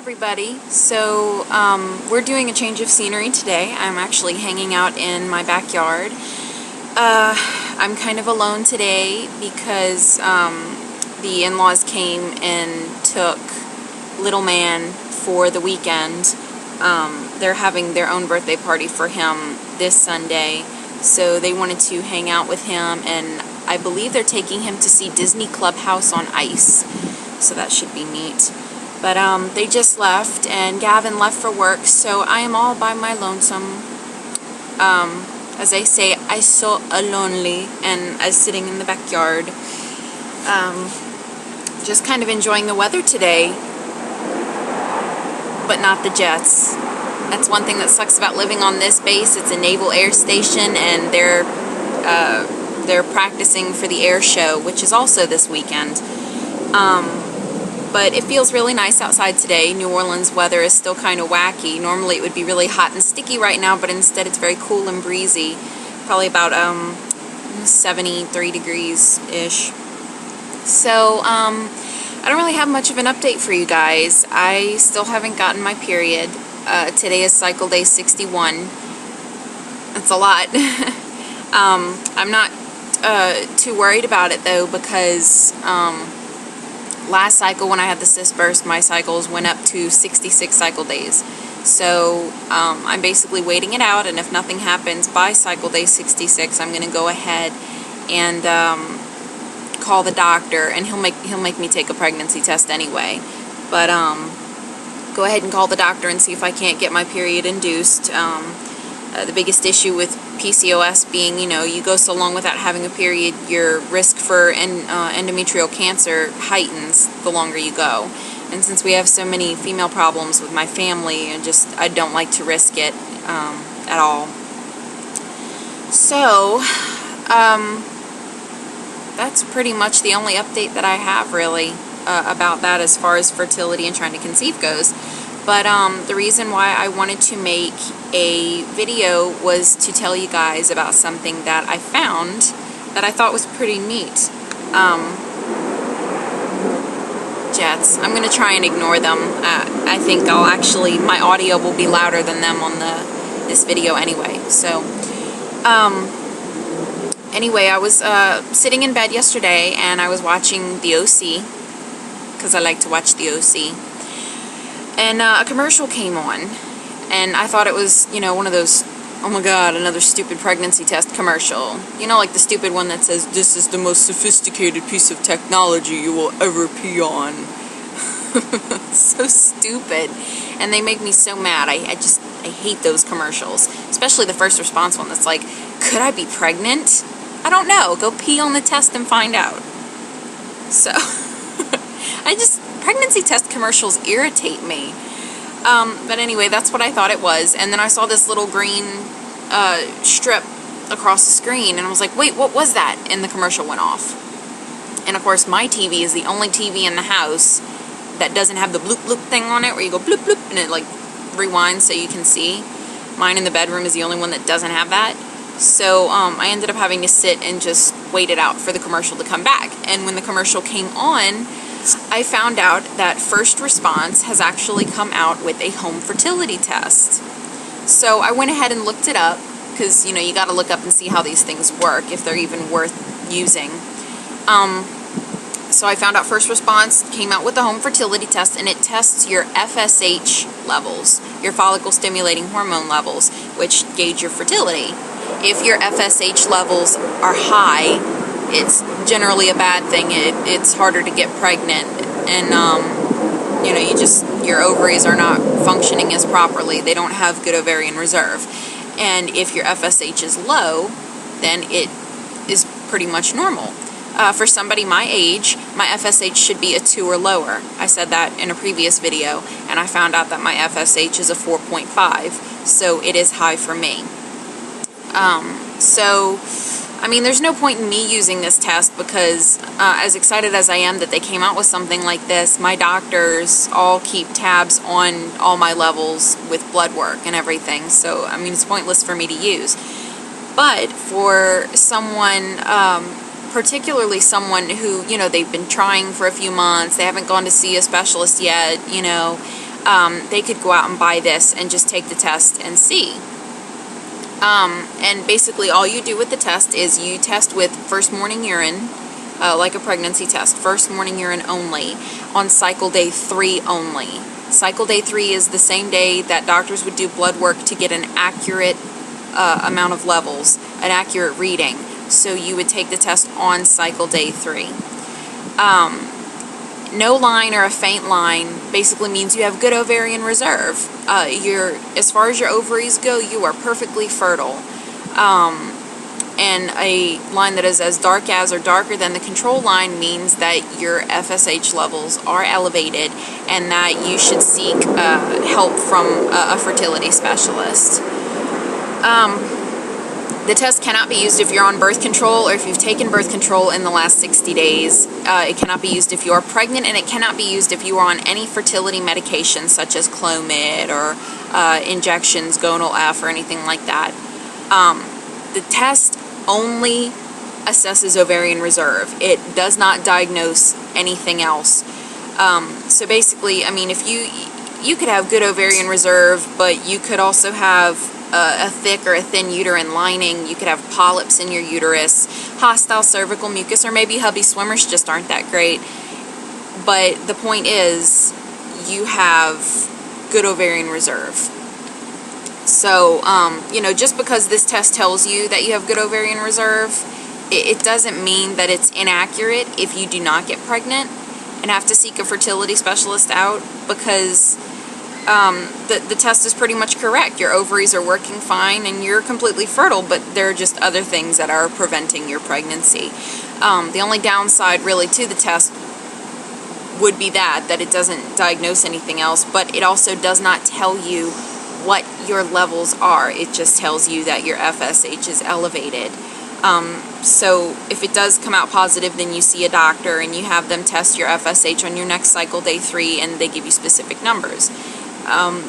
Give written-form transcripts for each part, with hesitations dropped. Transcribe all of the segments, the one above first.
everybody. So we're doing a change of scenery today. I'm actually hanging out in my backyard. I'm kind of alone today because the in-laws came and took little man for the weekend. They're having their own birthday party for him this Sunday, so they wanted to hang out with him, and I believe they're taking him to see Disney Clubhouse on Ice, so that should be neat. But they just left, and Gavin left for work, so I am all by my lonesome. As I say, I so lonely, and I was sitting in the backyard, just kind of enjoying the weather today, but not the jets. That's one thing that sucks about living on this base. It's a naval air station, and they're practicing for the air show, which is also this weekend. But it feels really nice outside today. New Orleans weather is still kind of wacky. Normally it would be really hot and sticky right now, but instead it's very cool and breezy. Probably about 73 degrees-ish. So I don't really have much of an update for you guys. I still haven't gotten my period. Today is cycle day 61. That's a lot. I'm not too worried about it though, because last cycle when I had the cyst burst, my cycles went up to 66 cycle days. So I'm basically waiting it out, and if nothing happens by cycle day 66, I'm going to go ahead and call the doctor, and he'll make me take a pregnancy test anyway. But go ahead and call the doctor and see if I can't get my period induced. The biggest issue with PCOS being, you go so long without having a period, your risk for endometrial cancer heightens the longer you go. And since we have so many female problems with my family, I don't like to risk it at all. So, that's pretty much the only update that I have really about that as far as fertility and trying to conceive goes. But the reason why I wanted to make a video was to tell you guys about something that I found that I thought was pretty neat. Jets. I'm going to try and ignore them. I think my audio will be louder than them on this video anyway. So, anyway, I was sitting in bed yesterday, and I was watching the OC, because I like to watch the OC. And a commercial came on, and I thought it was, one of those, oh my god, another stupid pregnancy test commercial. Like the stupid one that says, "This is the most sophisticated piece of technology you will ever pee on." So stupid. And they make me so mad. I hate those commercials. Especially the first response one that's like, could I be pregnant? I don't know. Go pee on the test and find out. So, pregnancy test commercials irritate me. But anyway, that's what I thought it was. And then I saw this little green strip across the screen, and I was like, wait, what was that? And the commercial went off. And of course, my TV is the only TV in the house that doesn't have the bloop bloop thing on it, where you go bloop bloop, and it like rewinds so you can see. Mine in the bedroom is the only one that doesn't have that. So I ended up having to sit and just wait it out for the commercial to come back. And when the commercial came on, I found out that First Response has actually come out with a home fertility test. So I went ahead and looked it up, because, you got to look up and see how these things work, if they're even worth using. So I found out First Response came out with a home fertility test, and it tests your FSH levels, your follicle stimulating hormone levels, which gauge your fertility. If your FSH levels are high, it's generally a bad thing. It's harder to get pregnant, and your ovaries are not functioning as properly. They don't have good ovarian reserve. And if your FSH is low, then it is pretty much normal. For somebody my age, my FSH should be a 2 or lower. I said that in a previous video, and I found out that my FSH is a 4.5, so it is high for me. There's no point in me using this test, because as excited as I am that they came out with something like this, my doctors all keep tabs on all my levels with blood work and everything. So, it's pointless for me to use. But for someone, particularly someone who, they've been trying for a few months, they haven't gone to see a specialist yet, they could go out and buy this and just take the test and see. And basically all you do with the test is you test with first morning urine, like a pregnancy test, first morning urine only, on cycle day 3 only. Cycle day 3 is the same day that doctors would do blood work to get an accurate amount of levels, an accurate reading. So you would take the test on cycle day 3. No line or a faint line basically means you have good ovarian reserve. As far as your ovaries go, you are perfectly fertile. And a line that is as dark as or darker than the control line means that your FSH levels are elevated and that you should seek help from a fertility specialist. The test cannot be used if you're on birth control or if you've taken birth control in the last 60 days. It cannot be used if you are pregnant, and it cannot be used if you are on any fertility medications such as Clomid or injections, Gonal F, or anything like that. The test only assesses ovarian reserve. It does not diagnose anything else. So basically, I mean, if you could have good ovarian reserve, but you could also have a thick or a thin uterine lining. You could have polyps in your uterus, hostile cervical mucus, or maybe hubby swimmers just aren't that great. But the point is, you have good ovarian reserve. So, just because this test tells you that you have good ovarian reserve, it doesn't mean that it's inaccurate if you do not get pregnant and have to seek a fertility specialist out, because the test is pretty much correct. Your ovaries are working fine and you're completely fertile, but there are just other things that are preventing your pregnancy. The only downside really to the test would be that it doesn't diagnose anything else, but it also does not tell you what your levels are. It just tells you that your FSH is elevated. So if it does come out positive, then you see a doctor and you have them test your FSH on your next cycle, day 3, and they give you specific numbers.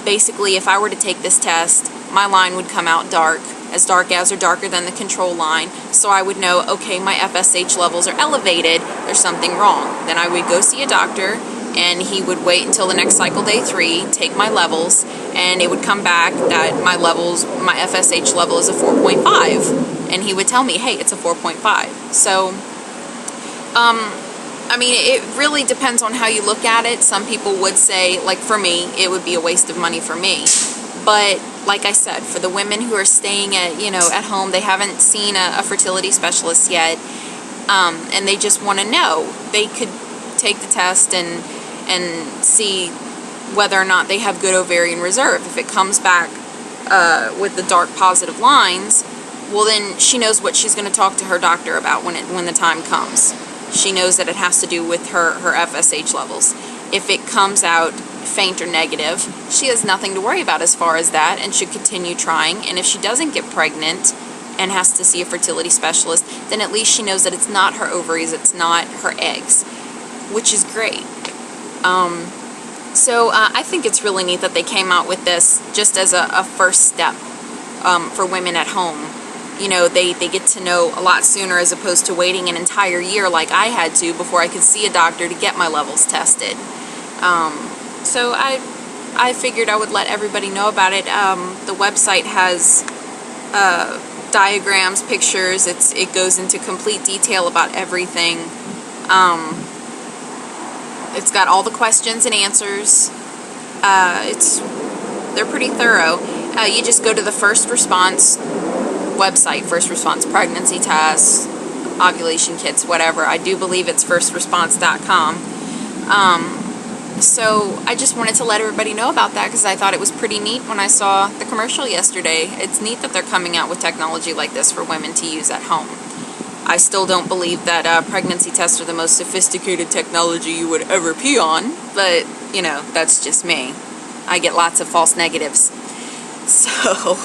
Basically, if I were to take this test, my line would come out dark as or darker than the control line, so I would know, okay, my FSH levels are elevated, there's something wrong. Then I would go see a doctor, and he would wait until the next cycle, day 3, take my levels, and it would come back that my FSH level is a 4.5, and he would tell me, hey, it's a 4.5. So, I mean, it really depends on how you look at it. Some people would say, like for me, it would be a waste of money for me. But like I said, for the women who are staying at home, they haven't seen a fertility specialist yet, and they just want to know, they could take the test and see whether or not they have good ovarian reserve. If it comes back with the dark positive lines, well, then she knows what she's going to talk to her doctor about when the time comes. She knows that it has to do with her FSH levels. If it comes out faint or negative, she has nothing to worry about as far as that, and should continue trying. And if she doesn't get pregnant and has to see a fertility specialist, then at least she knows that it's not her ovaries, it's not her eggs, which is great. So I think it's really neat that they came out with this just as a first step for women at home. They get to know a lot sooner, as opposed to waiting an entire year like I had to before I could see a doctor to get my levels tested. So I figured I would let everybody know about it. The website has diagrams, pictures. It goes into complete detail about everything. It's got all the questions and answers. They're pretty thorough. You just go to the First Response website, First Response pregnancy tests, ovulation kits, whatever. I do believe it's firstresponse.com. So I just wanted to let everybody know about that, because I thought it was pretty neat when I saw the commercial yesterday. It's neat that they're coming out with technology like this for women to use at home. I still don't believe that pregnancy tests are the most sophisticated technology you would ever pee on, but, that's just me. I get lots of false negatives. So,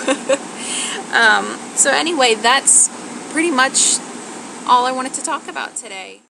so anyway, that's pretty much all I wanted to talk about today.